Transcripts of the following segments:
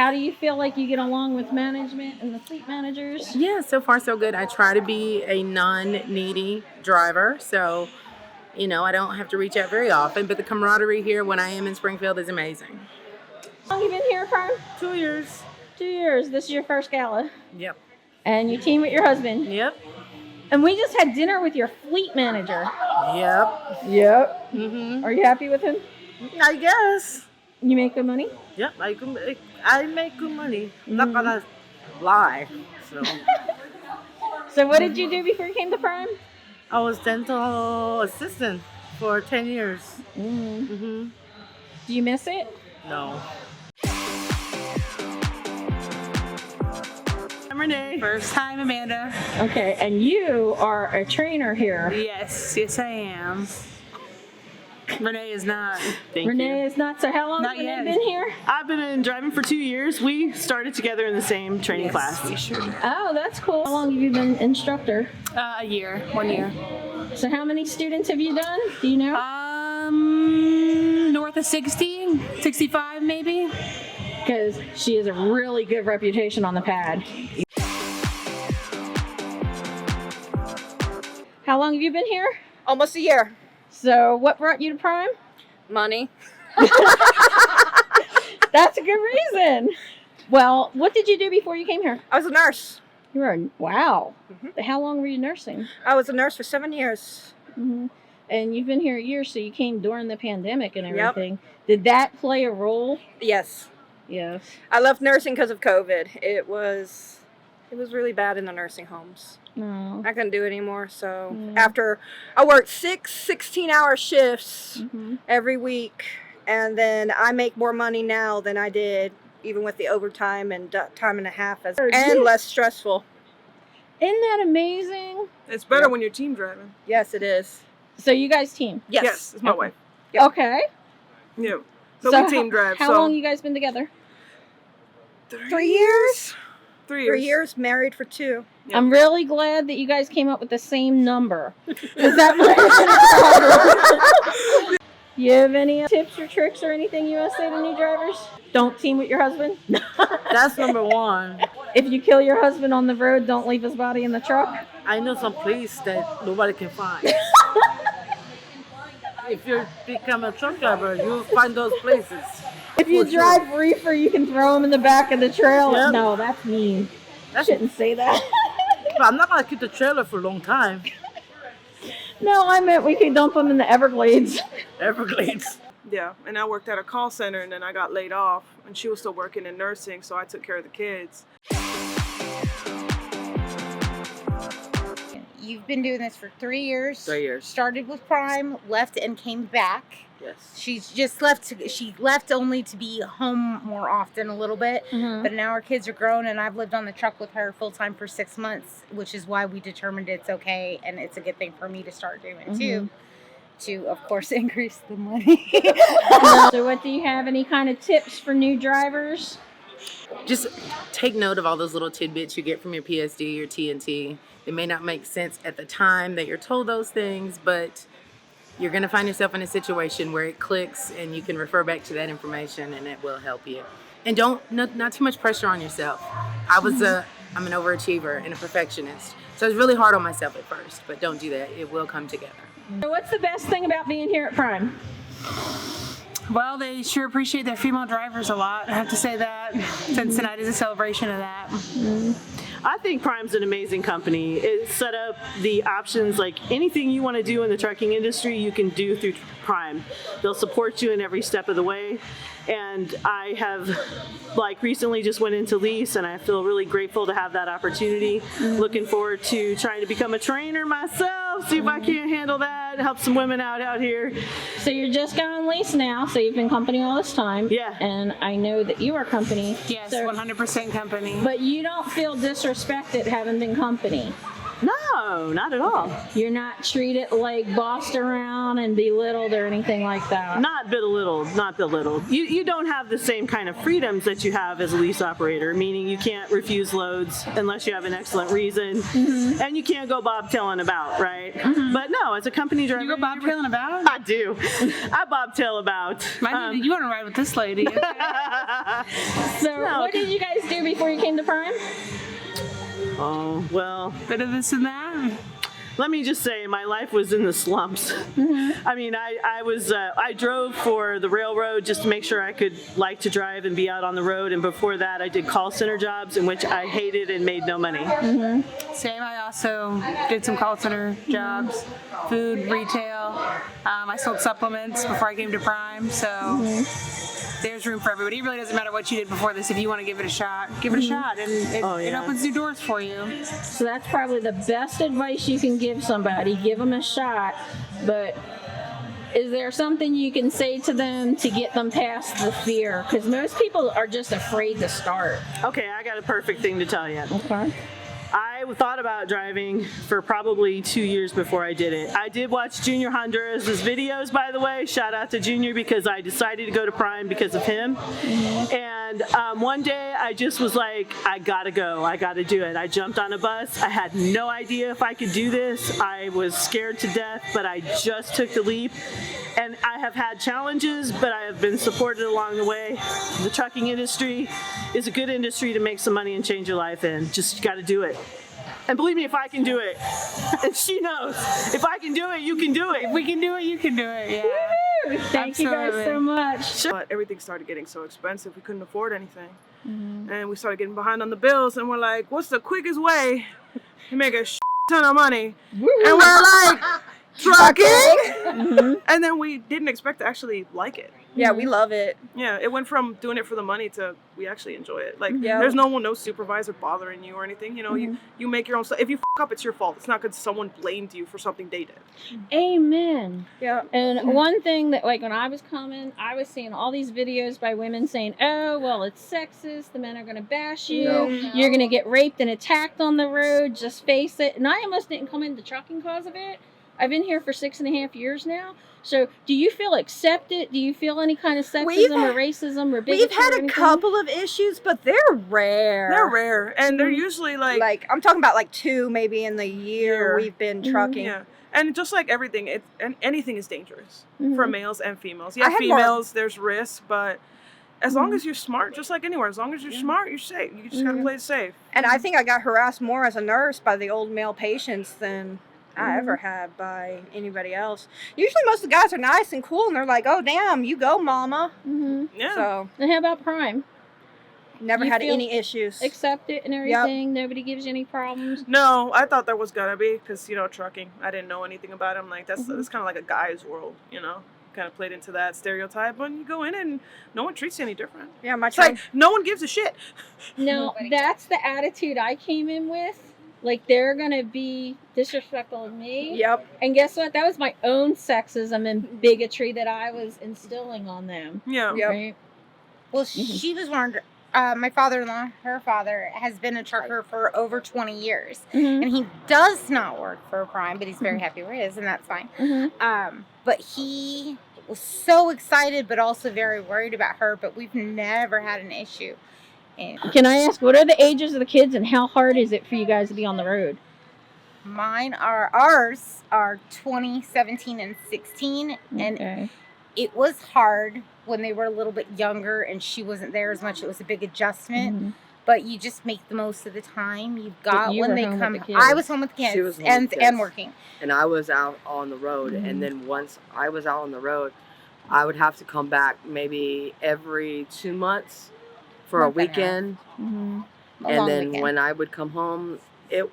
How do you feel like you get along with management and the fleet managers? Yeah, so far so good. I try to be a non-needy driver, so I don't have to reach out very often, but the camaraderie here when I am in Springfield is amazing. How long have you been here, Prime? 2 years. 2 years. This is your first gala. Yep. And you team with your husband. Yep. And we just had dinner with your fleet manager. Yep. Mm-hmm. Are you happy with him? I guess. You make good money? Yep, I make good money. I'm not gonna lie. So what did you do before you came to Prime? I was dental assistant for 10 years. Do you miss it? No. I'm Renee. First time, Amanda. Okay, and you are a trainer here. Yes, I am. Renee is not. Renee is not. So how long has Renee been here? I've been driving for 2 years. We started together in the same training class. We sure did. Oh, that's cool. How long have you been instructor? A year. 1 year. So how many students have you done? Do you know? North of 60, 65 maybe. Because she has a really good reputation on the pad. How long have you been here? Almost a year. So what brought you to Prime? Money. That's a good reason. Well, what did you do before you came here? I was a nurse. You were wow. How long were you nursing? I was a nurse for 7 years. And you've been here a year, so you came during the pandemic and everything. Did that play a role? Yes. Yes. I left nursing because of COVID. It was really bad in the nursing homes. No. I couldn't do it anymore. So after I worked 16-hour shifts every week, and then I make more money now than I did even with the overtime and time and a half, and less stressful. Isn't that amazing? It's better when you're team driving. Yes, it is. So you guys team? Yes, it's my wife. Yep. Okay. Yeah. So we team drive. How long you guys been together? 3 years. 3 years. 3 years, married for 2. Yep. I'm really glad that you guys came up with the same number. Is that You have any tips or tricks or anything you want to say to new drivers? Don't team with your husband. That's number one. If you kill your husband on the road, don't leave his body in the truck. I know some place that nobody can find. If you become a truck driver, you'll find those places. If you drive reefer, you can throw him in the back of the trailer. Yep. No, that's mean. I shouldn't say that. But I'm not going to keep the trailer for a long time. No, I meant we could dump him in the Everglades. Everglades. Yeah, and I worked at a call center, and then I got laid off, and she was still working in nursing, so I took care of the kids. You've been doing this for 3 years. 3 years. Started with Prime, left and came back. Yes. She's just left. She left only to be home more often a little bit. But now our kids are grown, and I've lived on the truck with her full time for 6 months, which is why we determined it's okay, and it's a good thing for me to start doing too. To, of course, increase the money. So what do you have? Any kind of tips for new drivers? Just take note of all those little tidbits you get from your PSD, your TNT. It may not make sense at the time that you're told those things, but you're going to find yourself in a situation where it clicks and you can refer back to that information and it will help you. And not too much pressure on yourself. I'm an overachiever and a perfectionist. So I was really hard on myself at first, but don't do that. It will come together. So what's the best thing about being here at Prime? Well, they sure appreciate their female drivers a lot. I have to say that, since tonight is a celebration of that. I think Prime's an amazing company. It set up the options, like anything you want to do in the trucking industry, you can do through Prime. They'll support you in every step of the way. And I have, recently just went into lease, and I feel really grateful to have that opportunity. Looking forward to trying to become a trainer myself, see if I can handle that, help some women out here. So you're just on lease now, so you've been company all this time. Yeah. And I know that you are company. Yes, so, 100% company. But you don't feel disrespected having been company. No, not at all. You're not treated like bossed around and belittled or anything like that. Not belittled, not belittled. You don't have the same kind of freedoms that you have as a lease operator, meaning you can't refuse loads unless you have an excellent reason, and you can't go bobtailing about, right? But no, as a company driver... You go bobtailing about? I do. I bobtail about. You want to ride with this lady. So what did you guys do before you came to Prime? Oh, well... Bit of this and that. Let me just say, my life was in the slumps. I mean, I drove for the railroad just to make sure I could like to drive and be out on the road. And before that, I did call center jobs in which I hated and made no money. Same. I also did some call center jobs, food, retail. I sold supplements before I came to Prime. So there's room for everybody. It really doesn't matter what you did before this. If you want to give it a shot, give it a shot. And it opens new doors for you. So that's probably the best advice you can give somebody. Give them a shot. But is there something you can say to them to get them past the fear? Because most people are just afraid to start. Okay, I got a perfect thing to tell you. Okay. I thought about driving for probably 2 years before I did it. I did watch Junior Honduras' videos, by the way. Shout out to Junior, because I decided to go to Prime because of him. And one day I just was like, I gotta go. I gotta do it. I jumped on a bus. I had no idea if I could do this. I was scared to death, but I just took the leap. And I have had challenges, but I have been supported along the way. The trucking industry is a good industry to make some money and change your life in. Just got to do it. And believe me, if I can do it, and she knows, if I can do it, you can do it. If we can do it, you can do it. Yeah. Woo! Thank you guys so much. But everything started getting so expensive, we couldn't afford anything. And we started getting behind on the bills, and we're like, what's the quickest way to make a ton of money? And we're like, trucking! And then we didn't expect to actually like it. Yeah, we love it. Yeah, it went from doing it for the money to we actually enjoy it. Like, there's no supervisor bothering you or anything. You know, you make your own stuff. If you up, it's your fault. It's not because someone blamed you for something they did. Amen. Yeah. And one thing that, like, when I was coming, I was seeing all these videos by women saying, oh, well, it's sexist. The men are going to bash you. No. You're going to get raped and attacked on the road. Just face it. And I almost didn't come into trucking because of it. I've been here for 6.5 years now. So do you feel accepted? Do you feel any kind of sexism or racism or bigotry? We've had a couple of issues, but they're rare. They're rare. And they're usually like I'm talking about like 2 maybe in the year we've been trucking. Yeah. And just like everything, anything is dangerous for males and females. I Yeah, had females, there's risks, but as long as you're smart, just like anywhere, as long as you're smart, you're safe. You just gotta play it safe. And I think I got harassed more as a nurse by the old male patients than I ever had by anybody else. Usually most of the guys are nice and cool, and they're like, oh, damn, you go, mama. Yeah. So, And how about Prime? never You had feel any issues. Accepted and everything? Nobody gives you any problems? No, I thought there was gonna be, because, you know, trucking, I didn't know anything about it. I'm like, that's kind of like a guy's world, you know? Kind of played into that stereotype, but you go in and no one treats you any different. Yeah, my It's like, no one gives a shit. No, that's the attitude I came in with. Like, they're going to be disrespectful of me. Yep. And guess what? That was my own sexism and bigotry that I was instilling on them. Yeah. Yep. Right? Well, she was warned. My father-in-law, her father, has been a trucker for over 20 years. And he does not work for Prime, but he's very happy where he is, and that's fine. But he was so excited, but also very worried about her, but we've never had an issue. And Can I ask, what are the ages of the kids and how hard is it for you guys to be on the road? ours are 20, 17, and 16. And Okay. it was hard when they were a little bit younger and she wasn't there as much. It was a big adjustment. But you just make the most of the time you've got you when were they home with come. the kids. I was home with the kids She was home and with kids. and working. And I was out on the road. And then once I was out on the road, I would have to come back maybe every 2 months for a Month and a half. weekend. A And long then weekend. when I would come home, it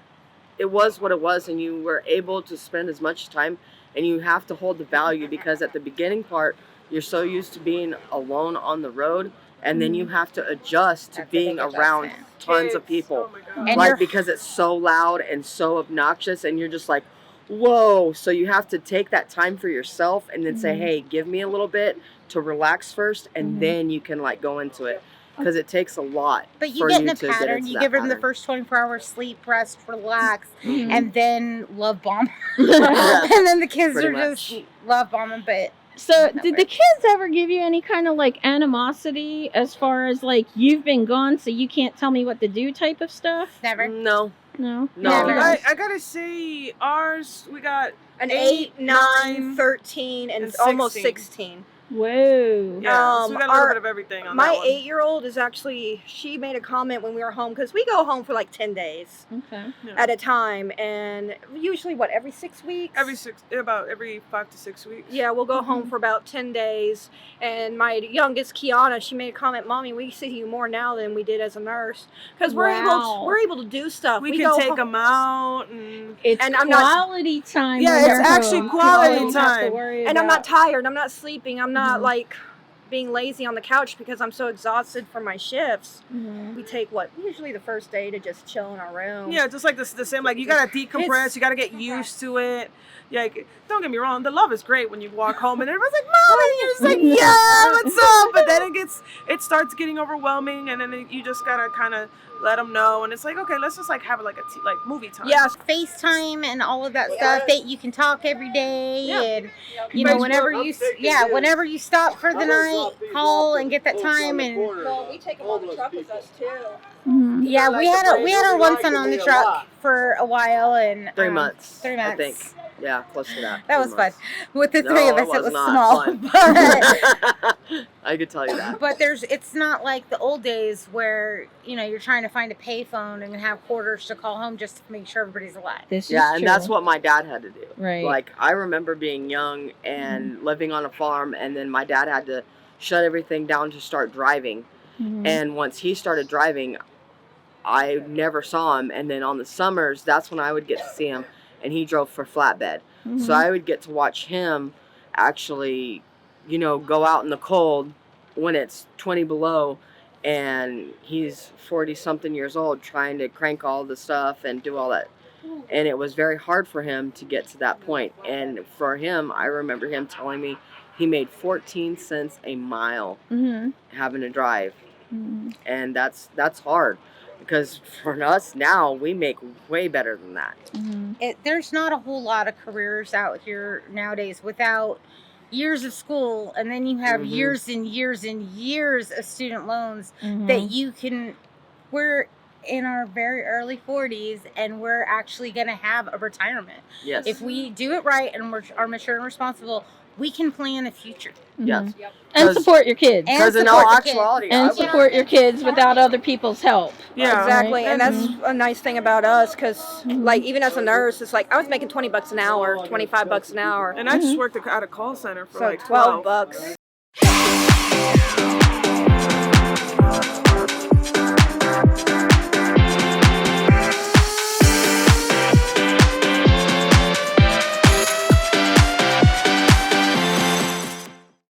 was what it was, and you were able to spend as much time, and you have to hold the value, because at the beginning part, you're so used to being alone on the road, and then you have to adjust to That's a being big around adjustment. tons of people. Oh my God. And Like, you're- because it's so loud and so obnoxious, and you're just like, whoa. So you have to take that time for yourself and then say, hey, give me a little bit to relax first, and then you can like go into it. because it takes a lot. But you for get in you a to get pattern. into You that give them the pattern. first 24 hours sleep, rest, relax, Mm-hmm. and then love bomb. Yes, And then the kids pretty are much. just love bombing. But So, did the kids ever give you any kind of like animosity as far as like you've been gone, so you can't tell me what to do type of stuff? never. No. No. No. Never. I gotta say, ours, we got An 8, 8, 9, 13, and and almost 16. 16. Whoa. yeah, so we got a little our- bit of everything on My that one. 8-year-old is actually, she made a comment when we were home, because we go home for like 10 days Okay. at a time, and usually, every 6 weeks? About every 5 to 6 weeks. Yeah, we'll go home for about 10 days. And my youngest, Kiana, she made a comment, Mommy, we see you more now than we did as a nurse. Because we're Wow. able to do stuff. We go can take home- them out and It's And I'm not- quality time. Yeah, when it's they're actually home. quality You don't have to time. worry And I'm not about- tired. I'm not sleeping. I'm not like being lazy on the couch because I'm so exhausted from my shifts. Mhm. We take usually the first day to just chill in our room. yeah, just like the same. Like you gotta decompress. You gotta get used to it. Yeah, don't get me wrong. The love is great when you walk home and everyone's like, "Mom," and you're just like, "Yeah, what's up?" But then it starts getting overwhelming, and then you just gotta kind of let them know. And it's like, okay, let's just like have like movie time. Yes. FaceTime and all of that stuff that you can talk every day, Yeah. and you know Facebook. whenever you stop for the night, call and get that time. And Well, we take them on the truck with us too. Mhm. yeah, we had our one son on the truck for a while, and 3 months. 3 months. I think. Yeah, close to that. That 3 was fun. months. With the No, three of us, it was not small. fun. But I could tell you that. but it's not like the old days where you're trying to find a payphone and have quarters to call home just to make sure everybody's alive. This is Yeah, and true. that's what my dad had to do. Right. Like, I remember being young and living on a farm, and then my dad had to shut everything down to start driving. Mhm. And once he started driving, I never saw him. And then on the summers, that's when I would get to see him, and he drove for flatbed. So I would get to watch him actually, go out in the cold when it's 20 below, and he's 40-something years old trying to crank all the stuff and do all that. And it was very hard for him to get to that point. And for him, I remember him telling me he made 14 cents a mile Mhm. having to drive. Mhm. And that's hard, because for us now, we make way better than that. Mhm. There's not a whole lot of careers out here nowadays without years of school, and then you have Mhm. years and years and years of student loans Mhm. that we're in our very early 40s, and we're actually going to have a retirement. Yes. If we do it right and are mature and responsible, we can plan a future. Yes. Mhm. And 'Cause- support your kids. And Because in support all the kids. actuality, I And would- support your kids without other people's help. Yeah. Exactly, Right. and that's a nice thing about us, because like even as a nurse, it's like I was making $20 an hour, $25 an hour, And I just worked at a call center for so like 12 12. bucks.